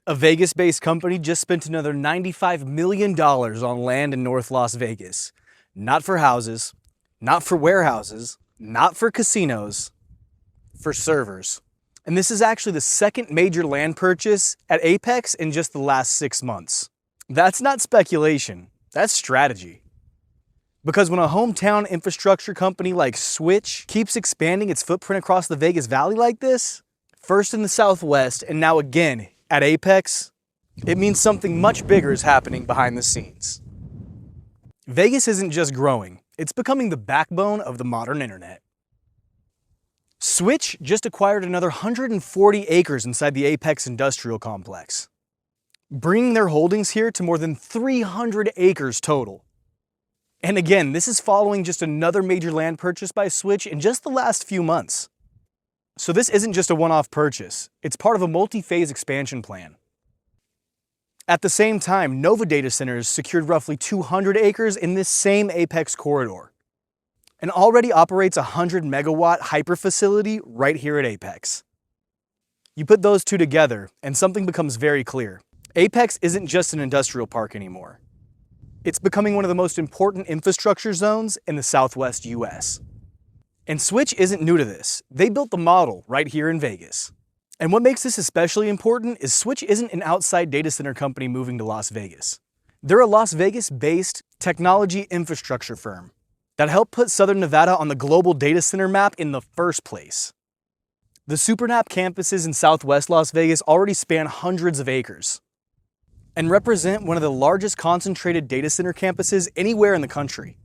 A Vegas-based company just spent another $95 million on land in North Las Vegas. Not for houses, not for warehouses, not for casinos, for servers. And this is actually the second major land purchase at Apex in just the last 6 months. That's not speculation, that's strategy. Because when a hometown infrastructure company like Switch keeps expanding its footprint across the Vegas Valley like this, first in the Southwest and now again at Apex, it means something much bigger is happening behind the scenes. Vegas isn't just growing, it's becoming the backbone of the modern internet. Switch just acquired another 140 acres inside the Apex industrial complex, bringing their holdings here to more than 300 acres total. And again, this is following just another major land purchase by Switch in just the last few months. So this isn't just a one-off purchase, it's part of a multi-phase expansion plan. At the same time, Nova Data Centers secured roughly 200 acres in this same Apex corridor, and already operates a 100 megawatt hyper facility right here at Apex. You put those two together, and something becomes very clear. Apex isn't just an industrial park anymore. It's becoming one of the most important infrastructure zones in the Southwest US. And Switch isn't new to this. They built the model right here in Vegas. And what makes this especially important is Switch isn't an outside data center company moving to Las Vegas. They're a Las Vegas-based technology infrastructure firm that helped put Southern Nevada on the global data center map in the first place. The SuperNAP campuses in Southwest Las Vegas already span hundreds of acres and represent one of the largest concentrated data center campuses anywhere in the country,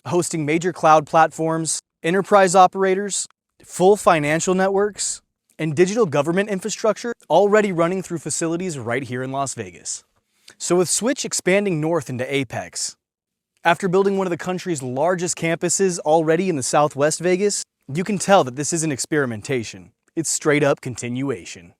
hosting major cloud platforms, enterprise operators, full financial networks, and digital government infrastructure already running through facilities right here in Las Vegas. So with Switch expanding north into Apex, after building one of the country's largest campuses already in the Southwest Vegas, you can tell that this isn't experimentation, it's straight up continuation.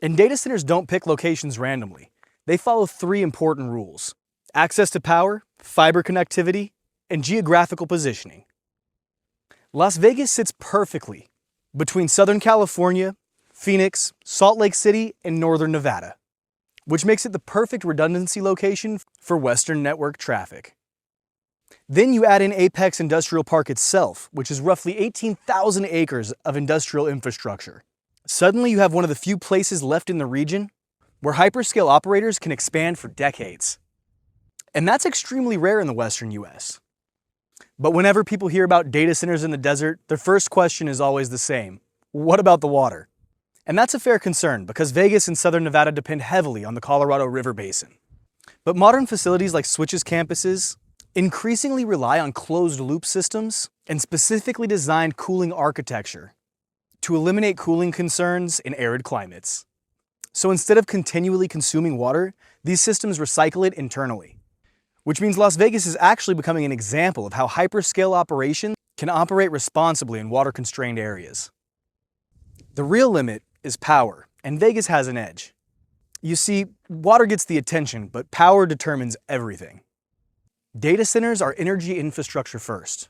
And data centers don't pick locations randomly. They follow 3 important rules: access to power, fiber connectivity, and geographical positioning. Las Vegas sits perfectly between Southern California, Phoenix, Salt Lake City, and Northern Nevada, which makes it the perfect redundancy location for Western network traffic. Then you add in Apex Industrial Park itself, which is roughly 18,000 acres of industrial infrastructure. Suddenly you have one of the few places left in the region where hyperscale operators can expand for decades. And that's extremely rare in the Western US. But whenever people hear about data centers in the desert, their first question is always the same: what about the water? And that's a fair concern because Vegas and Southern Nevada depend heavily on the Colorado River Basin. But modern facilities like Switch's campuses increasingly rely on closed-loop systems and specifically designed cooling architecture to eliminate cooling concerns in arid climates. So instead of continually consuming water, these systems recycle it internally, which means Las Vegas is actually becoming an example of how hyperscale operations can operate responsibly in water-constrained areas. The real limit is power, and Vegas has an edge. You see, water gets the attention, but power determines everything. Data centers are energy infrastructure first,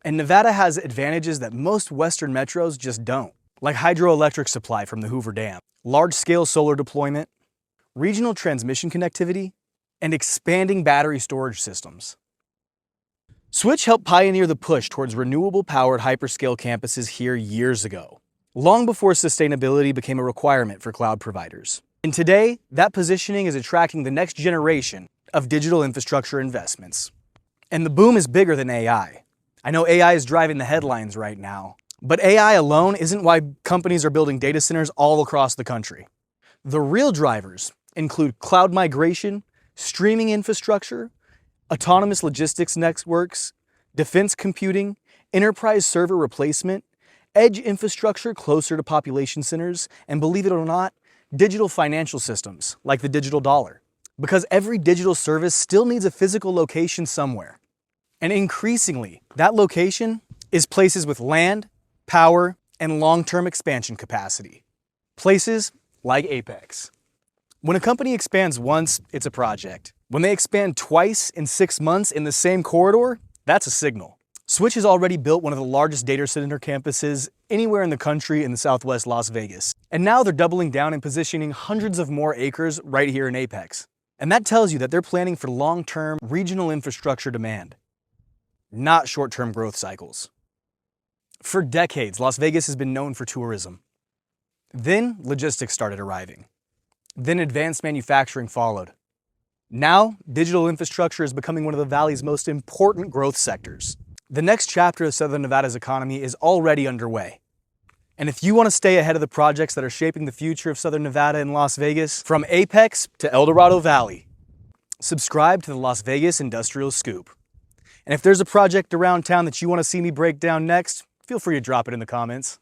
and Nevada has advantages that most Western metros just don't, like hydroelectric supply from the Hoover Dam, large-scale solar deployment, regional transmission connectivity, and expanding battery storage systems. Switch helped pioneer the push towards renewable-powered hyperscale campuses here years ago, long before sustainability became a requirement for cloud providers. And today, that positioning is attracting the next generation of digital infrastructure investments. And the boom is bigger than AI. I know AI is driving the headlines right now, but AI alone isn't why companies are building data centers all across the country. The real drivers include cloud migration, streaming infrastructure, autonomous logistics networks, defense computing, enterprise server replacement, edge infrastructure closer to population centers, and believe it or not, digital financial systems like the digital dollar. Because every digital service still needs a physical location somewhere. And increasingly, that location is places with land, power, and long-term expansion capacity. Places like Apex. When a company expands once, it's a project. When they expand twice in 6 months in the same corridor, that's a signal. Switch has already built one of the largest data center campuses anywhere in the country in the southwest Las Vegas. And now they're doubling down and positioning hundreds of more acres right here in Apex. And that tells you that they're planning for long-term regional infrastructure demand, not short-term growth cycles. For decades, Las Vegas has been known for tourism. Then logistics started arriving. Then advanced manufacturing followed. Now, digital infrastructure is becoming one of the Valley's most important growth sectors. The next chapter of Southern Nevada's economy is already underway. And if you want to stay ahead of the projects that are shaping the future of Southern Nevada and Las Vegas, from Apex to El Dorado Valley, subscribe to the Las Vegas Industrial Scoop. And if there's a project around town that you want to see me break down next, feel free to drop it in the comments.